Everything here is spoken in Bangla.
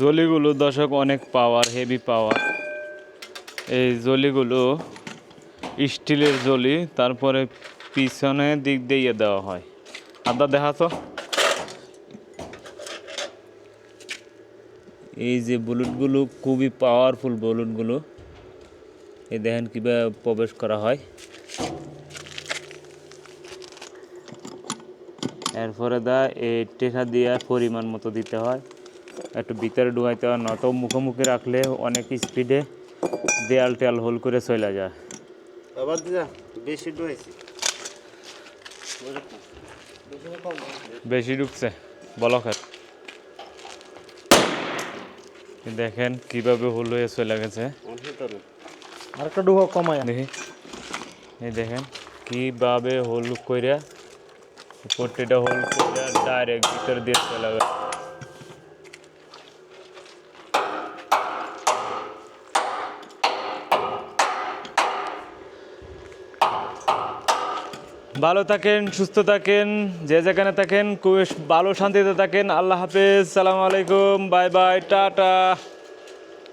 জলিগুলো দর্শক অনেক পাওয়ার, হেভি পাওয়ার। এই জলিগুলো স্টিলের জলি, তারপরে পিছনের দিক দিয়ে দেওয়া হয়। আদা দেখাতো, এই যে বুলেটগুলো খুবই পাওয়ারফুল বুলেটগুলো। এই দেখেন কীভাবে প্রবেশ করা হয়। এরপরে এই টেকা দিয়ে পরিমাণ মতো দিতে হয়, একটু ভিতরে ঢুকাইতে হয়, নয়তো মুখোমুখি রাখলে অনেক স্পিডে দেয়াল টেয়াল হোল করে চলে যায়। বেশি ঢুকছে বলকের, দেখেন কিভাবে হোল হয়ে চলে গেছে। আরেকটা ঢুকা কমায় দেখি, এই দেখেন কিভাবে হোল কইরা প্রতিটা হোল কইরা ডাইরেক্ট ভিতরে দিয়ে চলে গেছে। ভালো থাকেন, সুস্থ থাকেন, যে যেখানে থাকেন খুব ভালো শান্তিতে থাকেন। আল্লাহ হাফেজ, সালামু আলাইকুম, বাই বাই, টাটা।